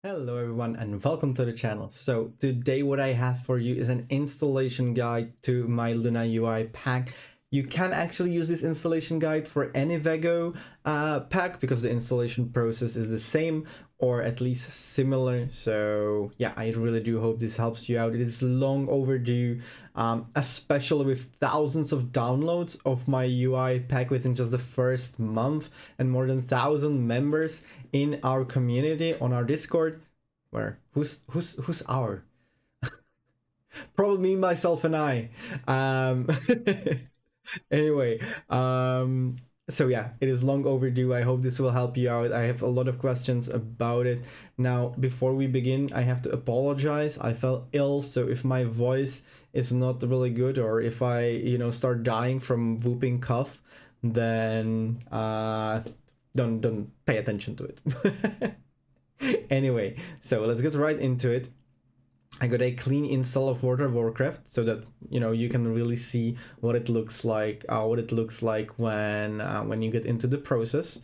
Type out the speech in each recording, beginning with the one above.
Hello everyone and welcome to the channel. So today what I have for you is an installation guide to my LunaUI pack. You can actually use this installation guide for any Wago pack because the installation process is the same or at least similar. So yeah, I really do hope this helps you out. It is long overdue, especially with thousands of downloads of my UI pack within just the first month and more than 1,000 members in our community on our Discord. Where who's our? Probably me, myself, and I. Um, anyway, so yeah, it is long overdue. I hope this will help you out. I have a lot of questions about it. Now, before we begin, I have to apologize. I felt ill, so if my voice is not really good or if I, start dying from whooping cough, then don't pay attention to it. Anyway, so let's get right into it. I got a clean install of World of Warcraft so that you can really see what it looks like. When you get into the process.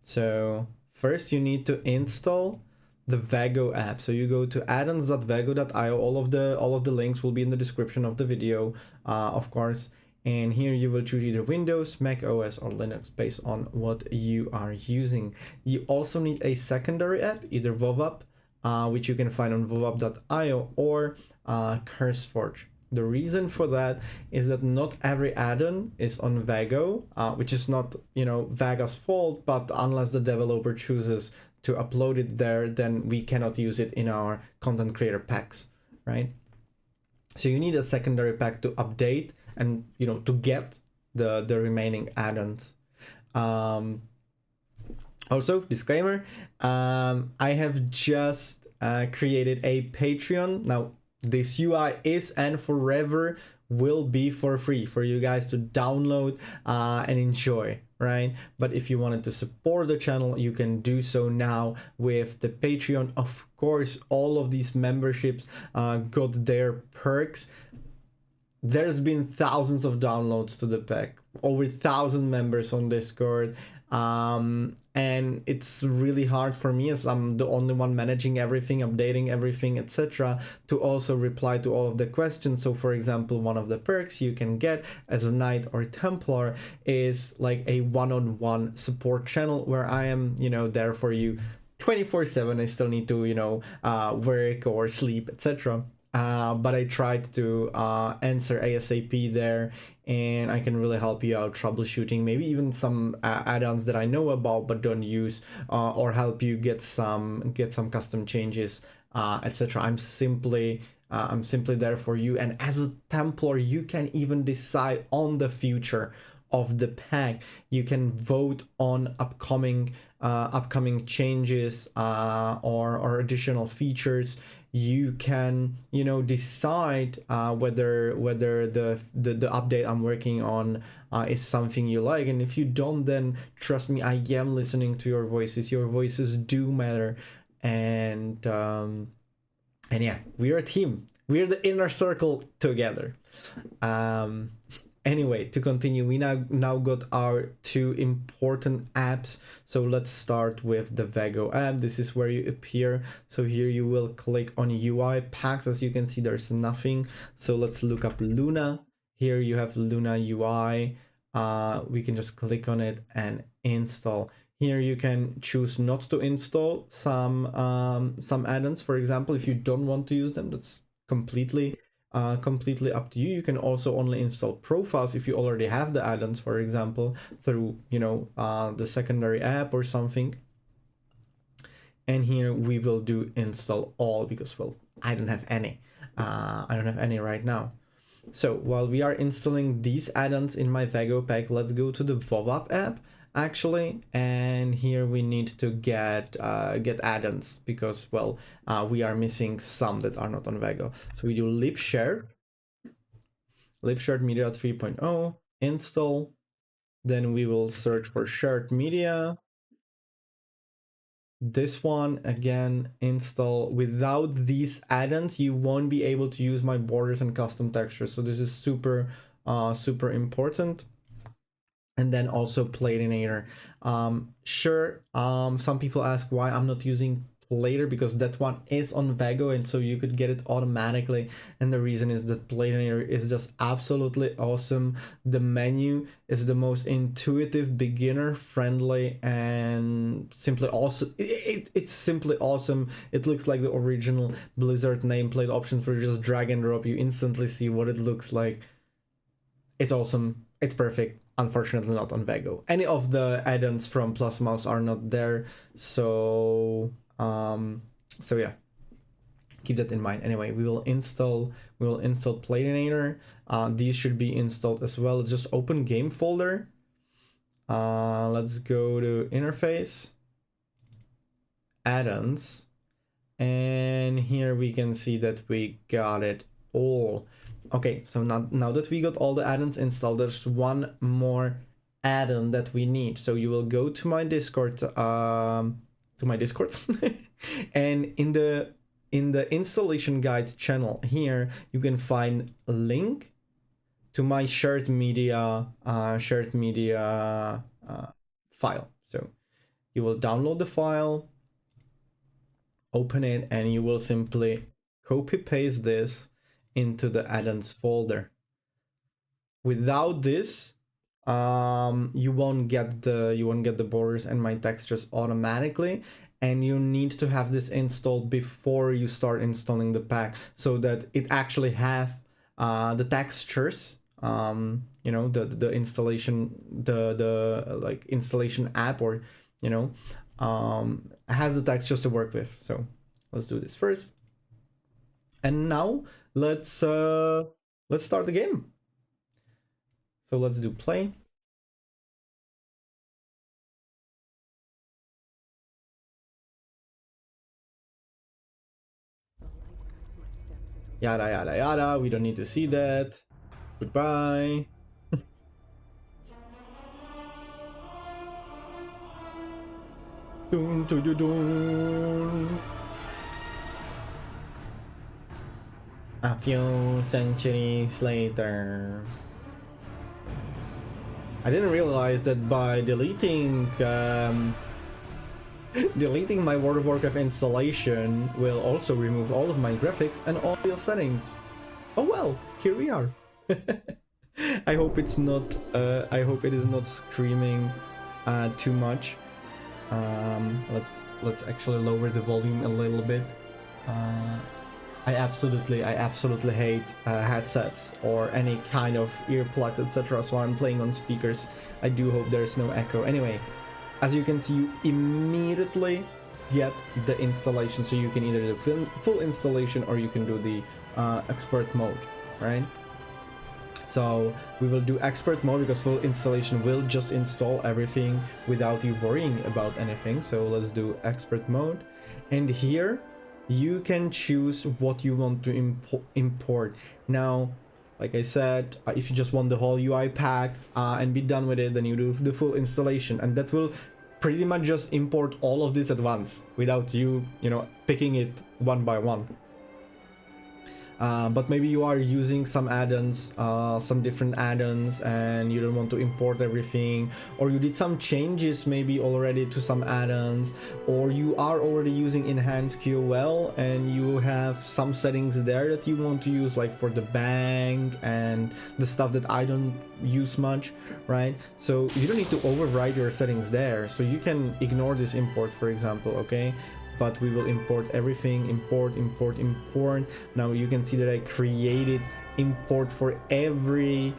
So first you need to install the Wago app. So you go to addons.wago.io. All of the links will be in the description of the video, of course. And here you will choose either Windows, Mac OS, or Linux based on what you are using. You also need a secondary app, either WowUP, which you can find on wowup.io, or CurseForge. The reason for that is that not every add-on is on Wago, which is not, Vago's fault, but unless the developer chooses to upload it there, then we cannot use it in our content creator packs, right? So you need a secondary pack to update and, to get the remaining add-ons. Also, disclaimer, I have just created a Patreon. Now, this UI is and forever will be for free for you guys to download and enjoy, right? But if you wanted to support the channel, you can do so now with the Patreon. Of course, all of these memberships got their perks. There's been thousands of downloads to the pack, over 1,000 members on Discord, and it's really hard for me, as I'm the only one managing everything, updating everything, etc., to also reply to all of the questions. So for example, one of the perks you can get as a Knight or Templar is like a one-on-one support channel where I am, there for you 24/7. I still need to, work or sleep, etc. But I tried to answer ASAP there, and I can really help you out troubleshooting, maybe even some add-ons that I know about but don't use, or help you get some custom changes, etc. I'm simply there for you, and as a Templar, you can even decide on the future of the pack. You can vote on upcoming changes or additional features. You can decide whether the update I'm working on is something you like, and if you don't, then trust me, I am listening to your voices. Your voices do matter, and yeah, we're a team. We're the inner circle together. Anyway, to continue, we now got our two important apps. So let's start with the Wago app. This is where you appear. So here you will click on UI packs. As you can see, there's nothing. So let's look up Luna. Here you have LunaUI. We can just click on it and install. Here you can choose not to install some add-ons. For example, if you don't want to use them, that's completely up to you. You can also only install profiles if you already have the add-ons, for example, through the secondary app or something. And here we will do install all because, well, I don't have any. Right now. So while we are installing these add-ons in my Wago pack, let's go to the WowUP app actually, and here we need to get add-ons because, well, we are missing some that are not on Wago. So we do libshare media 3.0 install, then we will search for shared media. This one again, install. Without these add-ons you won't be able to use my borders and custom textures, so this is super important. And then also Platinator. Some people ask why I'm not using later because that one is on Wago, and so you could get it automatically. And the reason is that Platinator is just absolutely awesome. The menu is the most intuitive, beginner friendly, and simply awesome. It's simply awesome. It looks like the original Blizzard nameplate option for just drag and drop. You instantly see what it looks like. It's awesome. It's perfect. Unfortunately not on Wago. Any of the add-ons from Plus Mouse are not there, so yeah, keep that in mind. Anyway, we will install Platinator. These should be installed as well. Just open game folder. Let's go to interface, add-ons, and here we can see that we got it all. Okay, so now that we got all the add-ons installed, there's one more add-on that we need. So you will go to my Discord, and in the installation guide channel here, you can find a link to my shared media file. So you will download the file, open it, and you will simply copy paste this into the add-ons folder. Without this, you won't get the borders and my textures automatically, and you need to have this installed before you start installing the pack so that it actually have the textures, you know, the installation, the like installation app, or you know, has the textures to work with. So let's do this first. And now let's start the game. So let's do play. Yada yada yada. We don't need to see that. Goodbye. Dun, dun, dun, dun. A few centuries later. I didn't realize that by deleting deleting my World of Warcraft installation will also remove all of my graphics and audio settings. Oh well, here we are. I hope it's not. I hope it is not screaming too much. Let's actually lower the volume a little bit. I absolutely hate headsets or any kind of earplugs, etc. So I'm playing on speakers. I do hope there's no echo. Anyway, as you can see, you immediately get the installation. So you can either do full installation or you can do the expert mode, right? So we will do expert mode because full installation will just install everything without you worrying about anything. So let's do expert mode, and here you can choose what you want to import. Now, like I said, if you just want the whole UI pack and be done with it, then you do the full installation, and that will pretty much just import all of this at once without you know, picking it one by one. But maybe you are using some add-ons, some different add-ons, and you don't want to import everything, or you did some changes maybe already to some add-ons, or you are already using enhanced QoL and you have some settings there that you want to use, like for the bank and the stuff that I don't use much, right? So you don't need to override your settings there, so you can ignore this import, for example, okay? But we will import everything. Import. Now you can see that I created import for every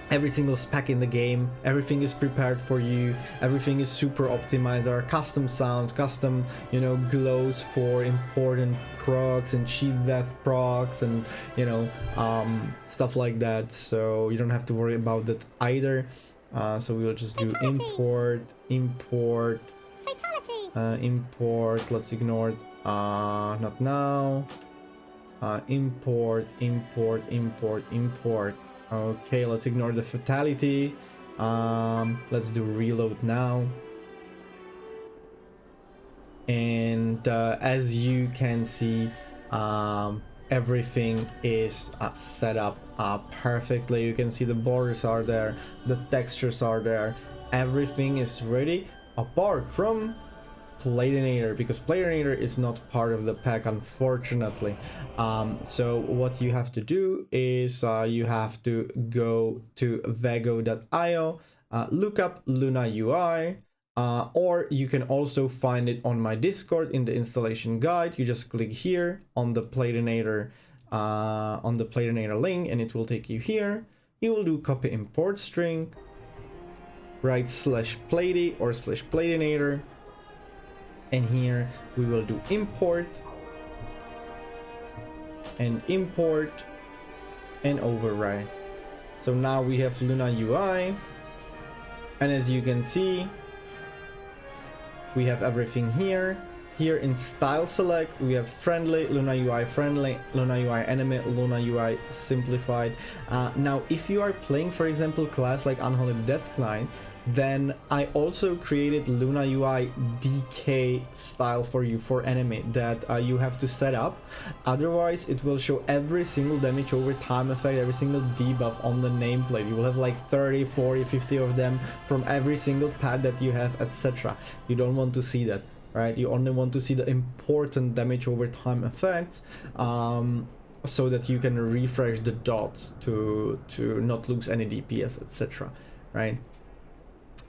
single spec in the game. Everything is prepared for you. Everything is super optimized. There are custom sounds, custom, you know, glows for important procs and cheat death procs, and you know, stuff like that. So you don't have to worry about that either. So we will just do import. Import, let's ignore it, not now. Import. Okay, let's ignore the fatality. Let's do reload now. And as you can see, everything is set up perfectly. You can see the borders are there, the textures are there, everything is ready, apart from Platinator, because Platinator is not part of the pack, unfortunately. So what you have to do is you have to go to Wago.io, look up LunaUI, or you can also find it on my Discord in the installation guide. You just click here on the Platinator link, and it will take you here. You will do copy import string, write /platy or /platinator, and here we will do import and override. So now we have LunaUI, and as you can see, we have everything here. Here in style select, we have friendly, LunaUI enemy, LunaUI simplified. Now, if you are playing, for example, class like Unholy Death Knight, then I also created LunaUI DK style for you for enemy that you have to set up. Otherwise, it will show every single damage over time effect, every single debuff on the nameplate. You will have like 30, 40, 50 of them from every single pad that you have, etc. You don't want to see that, right? You only want to see the important damage over time effects, so that you can refresh the dots to not lose any DPS, etc. Right?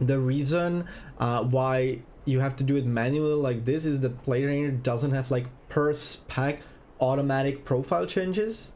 The reason why you have to do it manually like this is that Platinator doesn't have like per spec automatic profile changes.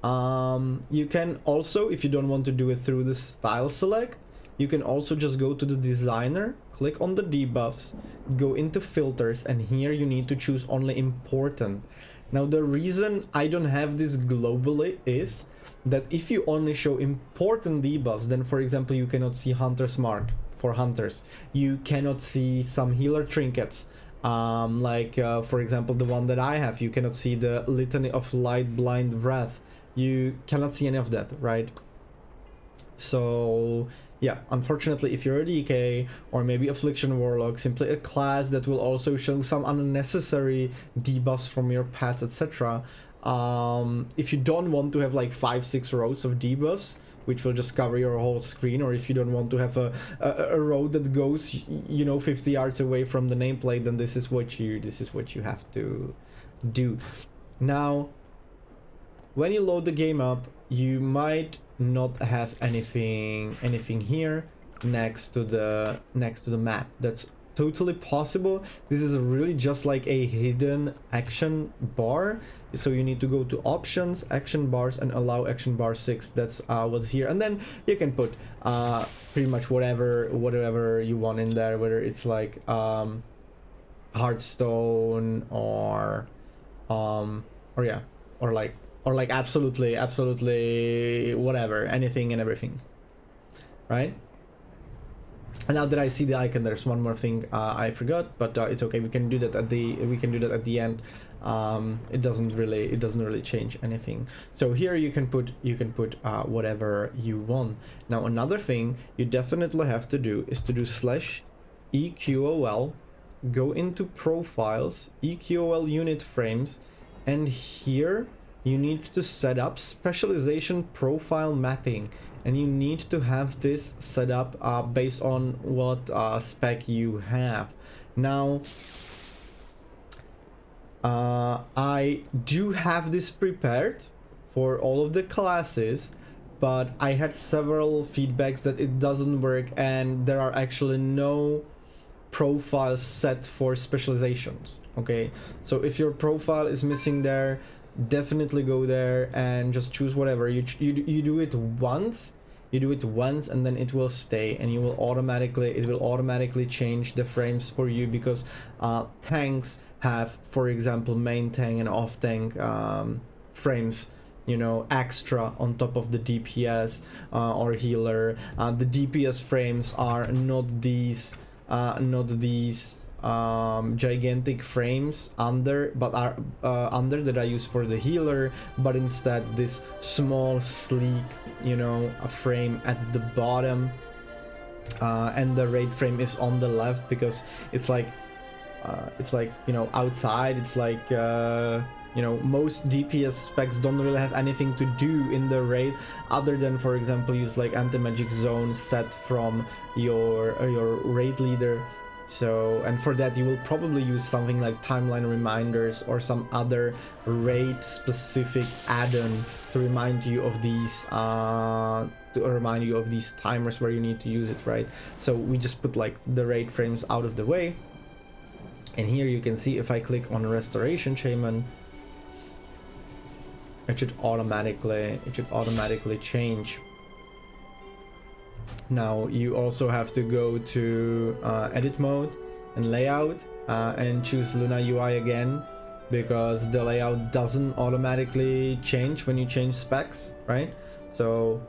You can also, if you don't want to do it through the style select, you can also just go to the designer, click on the debuffs, go into filters, and here you need to choose only important. Now the reason I don't have this globally is that if you only show important debuffs, then for example you cannot see Hunter's Mark for hunters, you cannot see some healer trinkets, for example the one that I have, you cannot see the Litany of Light Blind Wrath, you cannot see any of that, right? So yeah, unfortunately, if you're a DK or maybe Affliction Warlock, simply a class that will also show some unnecessary debuffs from your pets, etc. If you don't want to have like 5-6 rows of debuffs, which will just cover your whole screen, or if you don't want to have a row that goes, you know, 50 yards away from the nameplate, then this is what you have to do. Now, when you load the game up, you might not have anything here next to the map. That's totally possible. This is really just like a hidden action bar, so you need to go to options, action bars, and allow action bar 6. That's what's here, and then you can put pretty much whatever you want in there, whether it's like Hearthstone or like absolutely whatever, anything and everything, right? And now that I see the icon, there's one more thing I forgot, but it's okay. We can do that at the end. It doesn't really change anything. So here you can put whatever you want. Now another thing you definitely have to do is to do /eqol, go into profiles, eqol unit frames, and here you need to set up specialization profile mapping, and you need to have this set up based on what spec you have. Now, I do have this prepared for all of the classes, but I had several feedbacks that it doesn't work, and there are actually no profiles set for specializations. Okay, so if your profile is missing there, definitely go there and just choose whatever you do it once. You do it once and then it will stay, and it will automatically change the frames for you, because tanks have, for example, main tank and off tank frames, you know, extra on top of the DPS or healer. The DPS frames are not these gigantic frames under that I use for the healer, but instead this small sleek, you know, a frame at the bottom, and the raid frame is on the left, because it's like you know, outside it's like you know, most DPS specs don't really have anything to do in the raid other than, for example, use like anti-magic zone set from your raid leader, So, and for that you will probably use something like timeline reminders or some other raid specific add-on to remind you of these timers where you need to use it, right? So we just put like the raid frames out of the way, and here you can see if I click on Restoration Shaman, it should automatically change. Now you also have to go to edit mode and layout and choose LunaUI again, because the layout doesn't automatically change when you change specs, right? So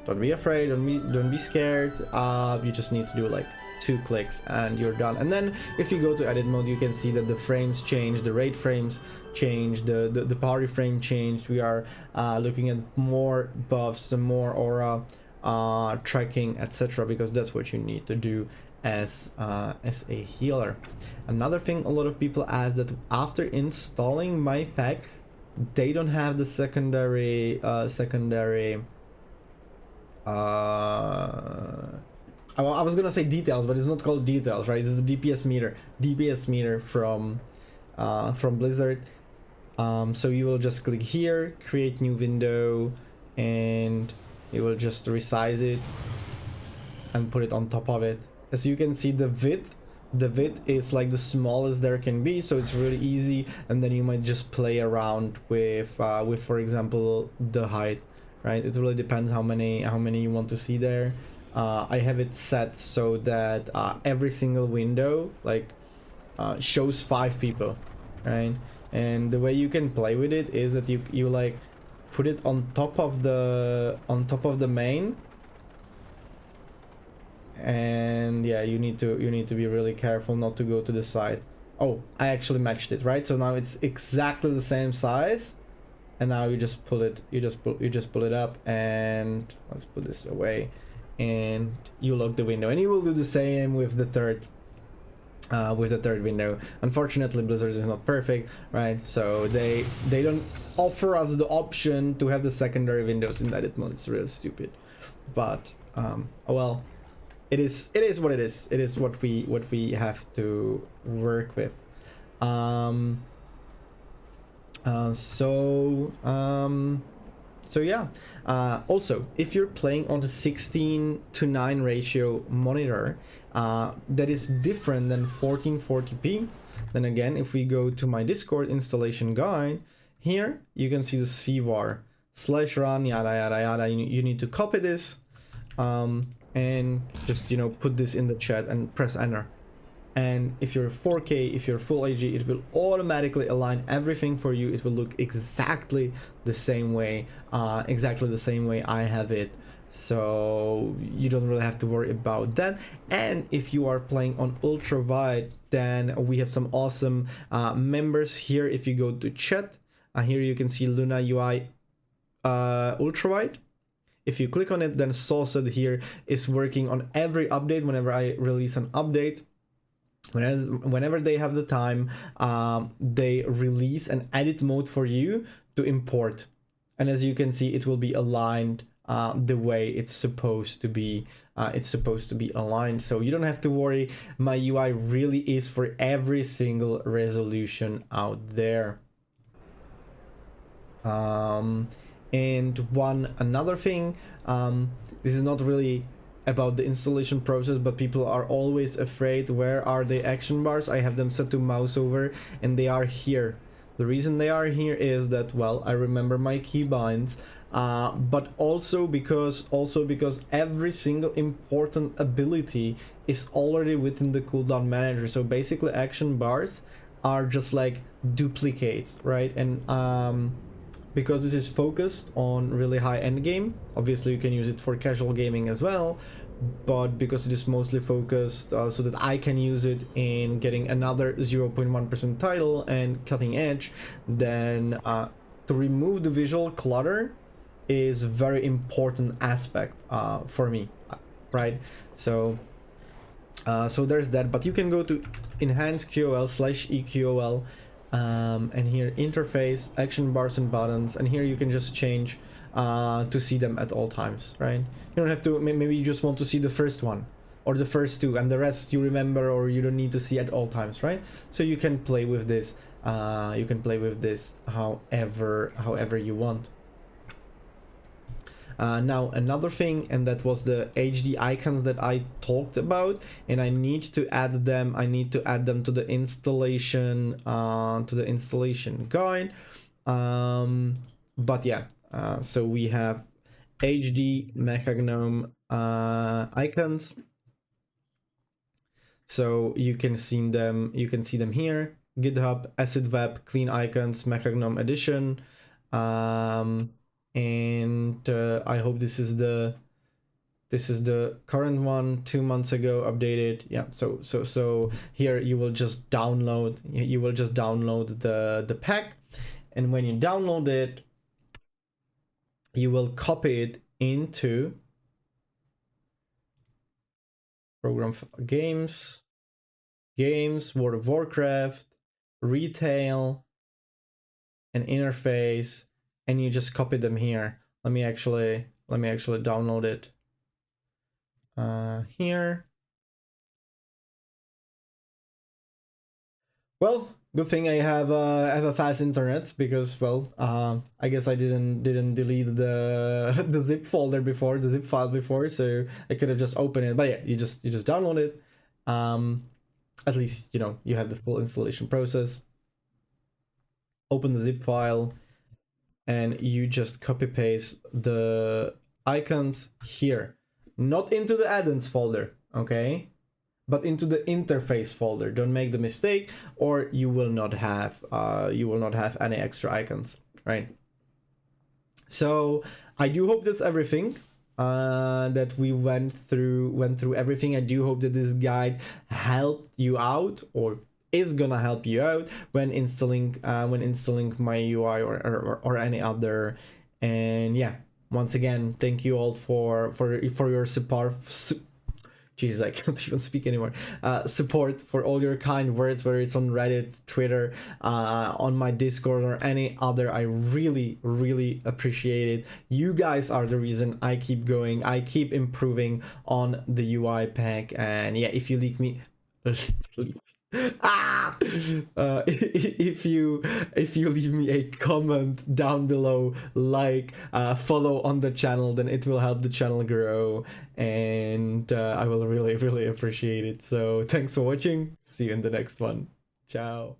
don't be afraid, don't be scared. You just need to do like 2 clicks and you're done. And then if you go to edit mode, you can see that the frames change, the raid frames change, the party frame changed. We are looking at more buffs and more aura tracking, etc., because that's what you need to do as a healer. Another thing a lot of people ask, that after installing my pack they don't have the secondary I was gonna say details, but it's not called details, right? It's the DPS meter from Blizzard. So you will just click here, create new window, and you will just resize it and put it on top of it. As you can see, the width is like the smallest there can be, so it's really easy. And then you might just play around with for example the height, right? It really depends how many you want to see there. I have it set so that every single window like shows 5 people, right? And the way you can play with it is that you like put it on top of the main, and yeah, you need to be really careful not to go to the side. Oh, I actually matched it, right? So now it's exactly the same size, and now you just pull it up, and let's put this away, and you lock the window, and you will do the same with the third window. Unfortunately, Blizzard is not perfect, right? So they don't offer us the option to have the secondary windows in edit mode. It's really stupid, but oh well, it is what it is. It is what we have to work with. So yeah, also if you're playing on the 16:9 ratio monitor, that is different than 1440p. Then again, if we go to my Discord installation guide, here you can see the CVAR /run yada yada yada. You need to copy this and just put this in the chat and press enter. And if you're 4K, if you're full HD, it will automatically align everything for you. It will look exactly the same way I have it. So you don't really have to worry about that. And if you are playing on ultra wide, then we have some awesome members here. If you go to chat, here you can see LunaUI ultra wide. If you click on it, then Salsa here is working on every update. Whenever I release an update, whenever they have the time, they release an edit mode for you to import, and as you can see, it will be aligned the way it's supposed to be. It's supposed to be aligned, so you don't have to worry. My UI really is for every single resolution out there. And another thing, this is not really about the installation process, but people are always afraid, where are the action bars? I have them set to mouse over, and they are here. The reason they are here is that, well, I remember my keybinds, but also because every single important ability is already within the cooldown manager. So basically action bars are just like duplicates, right? And because this is focused on really high end game, obviously you can use it for casual gaming as well, but because it is mostly focused so that I can use it in getting another 0.1% title and cutting edge, then to remove the visual clutter is a very important aspect for me, right? So there's that. But you can go to enhance QOL/EQOL, and here interface, action bars and buttons, and here you can just change to see them at all times, right? You don't have to, maybe you just want to see the first one, or the first two, and the rest you remember or you don't need to see at all times, right? So you can play with this. You can play with this however you want. Now another thing, and that was the HD icons that I talked about, and I need to add them. I need to add them to the installation guide. But yeah, so we have HD Mechagnome icons. So you can see them. You can see them here. GitHub, Acid Web, Clean Icons, Mechagnome Edition. And I hope this is the current one, 2 months ago updated. Yeah, so here you will just download the pack, and when you download it, you will copy it into program games, World of Warcraft, retail, and interface, and you just copy them here. Let me actually download it here. Well, good thing I have a fast internet, because, well, I guess I didn't delete the the zip folder before, the zip file before, so I could have just opened it. But yeah, you just download it. At least you know you have the full installation process. Open the zip file, and you just copy paste the icons here, not into the add-ins folder, okay, but into the interface folder. Don't make the mistake, or you will not have any extra icons, right? So I do hope that's everything. That we went through everything. I do hope that this guide helped you out, or is gonna help you out when installing MyUI or any other. And yeah, once again, thank you all for your support. Jesus, I can't even speak anymore. Support, for all your kind words, whether it's on Reddit, Twitter, on my Discord, or any other. I really, really appreciate it. You guys are the reason I keep going. I keep improving on the UI pack. And yeah, if you leave me... if you leave me a comment down below, like, follow on the channel, then it will help the channel grow, and I will really, really appreciate it. So thanks for watching. See you in the next one. Ciao.